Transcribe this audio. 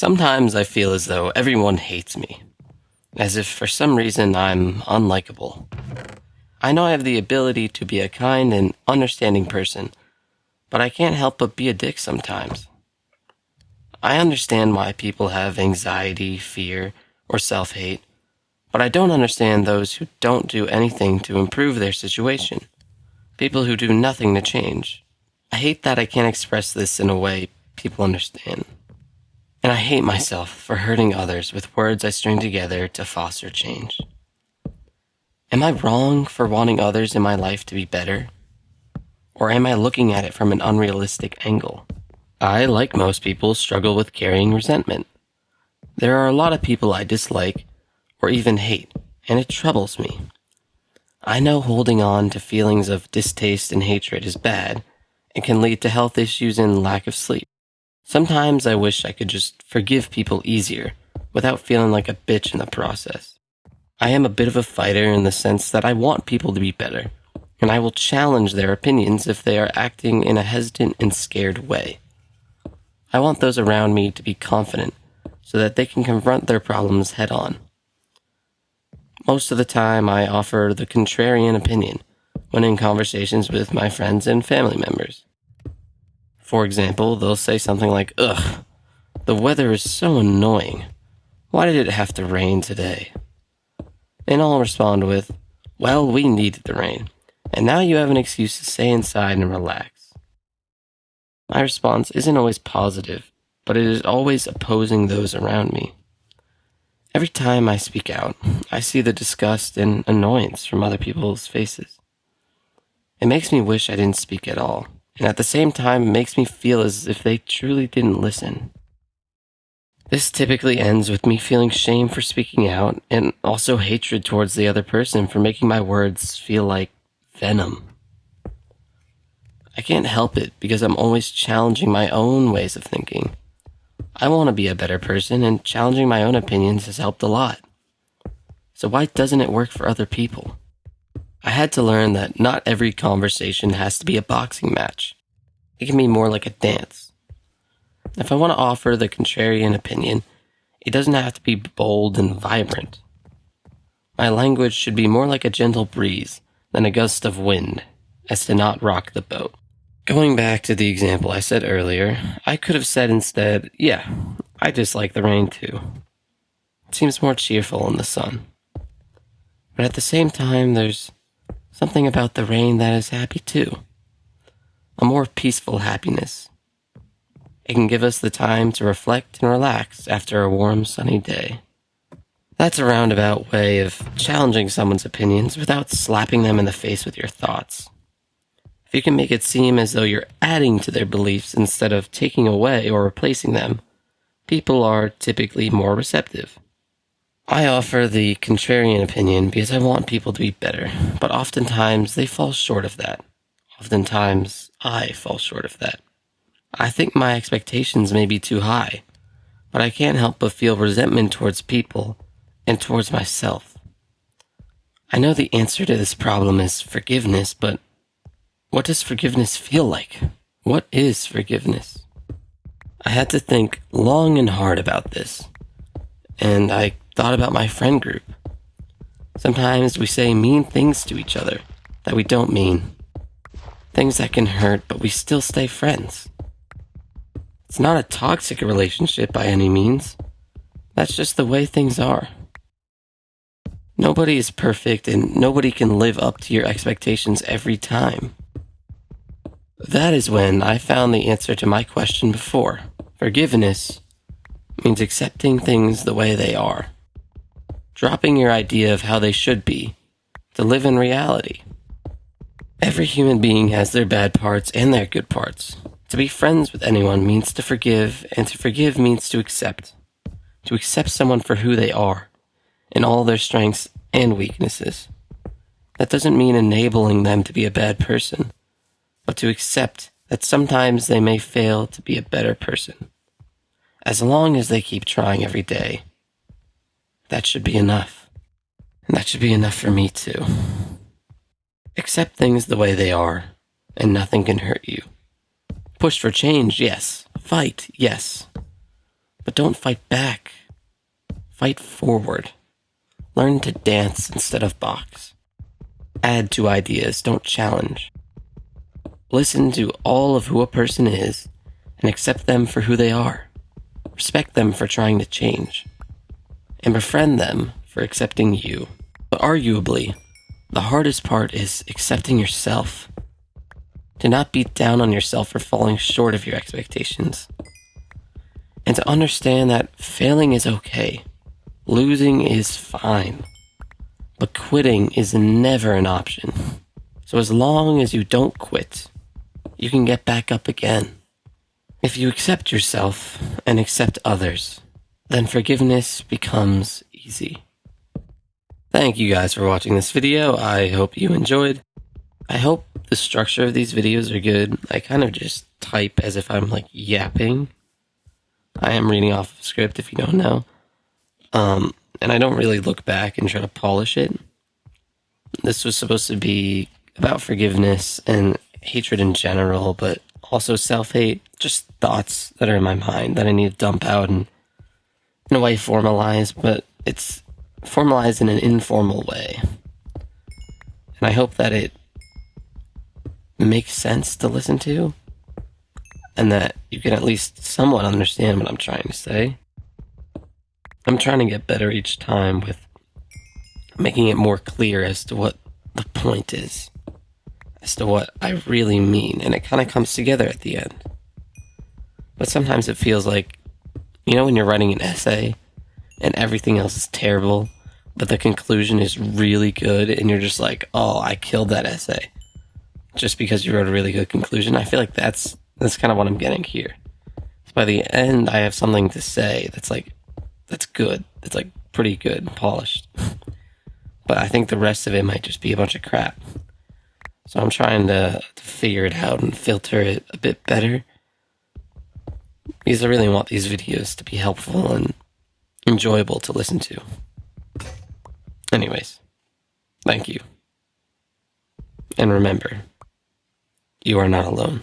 Sometimes I feel as though everyone hates me, as if for some reason I'm unlikable. I know I have the ability to be a kind and understanding person, but I can't help but be a dick sometimes. I understand why people have anxiety, fear, or self-hate, but I don't understand those who don't do anything to improve their situation. People who do nothing to change. I hate that I can't express this in a way people understand. And I hate myself for hurting others with words I string together to foster change. Am I wrong for wanting others in my life to be better? Or am I looking at it from an unrealistic angle? I, like most people, struggle with carrying resentment. There are a lot of people I dislike, or even hate, and it troubles me. I know holding on to feelings of distaste and hatred is bad, and can lead to health issues and lack of sleep. Sometimes I wish I could just forgive people easier, without feeling like a bitch in the process. I am a bit of a fighter in the sense that I want people to be better, and I will challenge their opinions if they are acting in a hesitant and scared way. I want those around me to be confident, so that they can confront their problems head on. Most of the time, I offer the contrarian opinion when in conversations with my friends and family members. For example, they'll say something like, "Ugh, the weather is so annoying. Why did it have to rain today?" And I'll respond with, "Well, we needed the rain, and now you have an excuse to stay inside and relax." My response isn't always positive, but it is always opposing those around me. Every time I speak out, I see the disgust and annoyance from other people's faces. It makes me wish I didn't speak at all, and at the same time makes me feel as if they truly didn't listen. This typically ends with me feeling shame for speaking out, and also hatred towards the other person for making my words feel like venom. I can't help it because I'm always challenging my own ways of thinking. I want to be a better person, and challenging my own opinions has helped a lot. So why doesn't it work for other people? I had to learn that not every conversation has to be a boxing match. It can be more like a dance. If I want to offer the contrarian opinion, it doesn't have to be bold and vibrant. My language should be more like a gentle breeze than a gust of wind, as to not rock the boat. Going back to the example I said earlier, I could have said instead, "Yeah, I dislike the rain too. It seems more cheerful in the sun." But at the same time, there's something about the rain that is happy too. A more peaceful happiness. It can give us the time to reflect and relax after a warm, sunny day. That's a roundabout way of challenging someone's opinions without slapping them in the face with your thoughts. If you can make it seem as though you're adding to their beliefs instead of taking away or replacing them, people are typically more receptive. I offer the contrarian opinion because I want people to be better, but oftentimes they fall short of that. Oftentimes I fall short of that. I think my expectations may be too high, but I can't help but feel resentment towards people and towards myself. I know the answer to this problem is forgiveness, but what does forgiveness feel like? What is forgiveness? I had to think long and hard about this, and I thought about my friend group. Sometimes we say mean things to each other that we don't mean. Things that can hurt, but we still stay friends. It's not a toxic relationship by any means. That's just the way things are. Nobody is perfect, and nobody can live up to your expectations every time. That is when I found the answer to my question before. Forgiveness means accepting things the way they are. Dropping your idea of how they should be to live in reality. Every human being has their bad parts and their good parts. To be friends with anyone means to forgive, and to forgive means to accept. To accept someone for who they are, in all their strengths and weaknesses. That doesn't mean enabling them to be a bad person, but to accept that sometimes they may fail to be a better person. As long as they keep trying every day, that should be enough. And that should be enough for me too. Accept things the way they are, and nothing can hurt you. Push for change, yes. Fight, yes. But don't fight back. Fight forward. Learn to dance instead of box. Add to ideas, don't challenge. Listen to all of who a person is and accept them for who they are. Respect them for trying to change. And befriend them for accepting you. But arguably, the hardest part is accepting yourself. To not beat down on yourself for falling short of your expectations. And to understand that failing is okay. Losing is fine. But quitting is never an option. So as long as you don't quit, you can get back up again. If you accept yourself and accept others, then forgiveness becomes easy. Thank you guys for watching this video. I hope you enjoyed. I hope the structure of these videos are good. I kind of just type as if I'm like yapping. I am reading off of a script if you don't know. And I don't really look back and try to polish it. This was supposed to be about forgiveness and hatred in general, but also self-hate, just thoughts that are in my mind that I need to dump out and in a way formalize, but it's formalized in an informal way. And I hope that it makes sense to listen to, and that you can at least somewhat understand what I'm trying to say. I'm trying to get better each time with making it more clear as to what the point is, as to what I really mean, and it kind of comes together at the end. But sometimes it feels like, you know, when you're writing an essay and everything else is terrible, but the conclusion is really good, and you're just like, oh, I killed that essay just because you wrote a really good conclusion. I feel like that's kind of what I'm getting here. So by the end, I have something to say that's good. It's like pretty good and polished. But I think the rest of it might just be a bunch of crap. So I'm trying to figure it out and filter it a bit better, because I really want these videos to be helpful and enjoyable to listen to. Anyways, thank you. And remember, you are not alone.